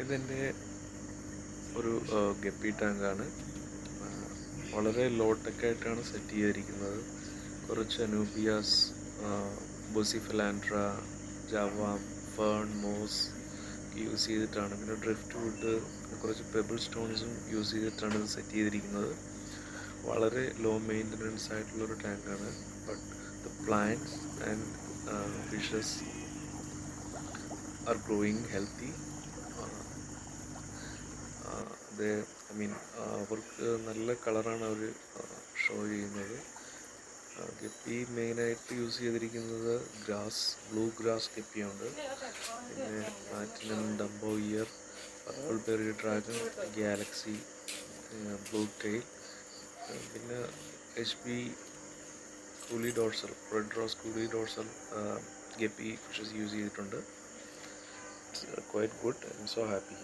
ഇതെൻ്റെ ഒരു ഗപ്പി ടാങ്കാണ്. വളരെ ലോ ടെക്കായിട്ടാണ് സെറ്റ് ചെയ്തിരിക്കുന്നത്. കുറച്ച് anubias, bucephalandra, java, fern, moss use ചെയ്തിട്ടാണ്, പിന്നെ ഡ്രിഫ്റ്റ് വുഡ്, കുറച്ച് പെബിൾ സ്റ്റോൺസും യൂസ് ചെയ്തിട്ടാണ് ഇത് സെറ്റ് ചെയ്തിരിക്കുന്നത്. വളരെ ലോ മെയിൻ്റനൻസ് ആയിട്ടുള്ളൊരു ടാങ്കാണ്. But the plants and fishes are growing healthy. അവർക്ക് നല്ല കളറാണ് അവർ ഷോ ചെയ്യുന്നത്. ഗപ്പി മെയിനായിട്ട് യൂസ് ചെയ്തിരിക്കുന്നത് ബ്ലൂ ഗ്രാസ് ഗപ്പിയുണ്ട്, പിന്നെ platinum dumbo ear, purple berry dragon, galaxy, blue tail, പിന്നെ HB കൂളി ഡോർസൽ, റെഡ് റോസ് കൂളി ഡോർസൽ ഗപ്പി ഫിഷസ് യൂസ് ചെയ്തിട്ടുണ്ട്. It's quite good. I'm so happy.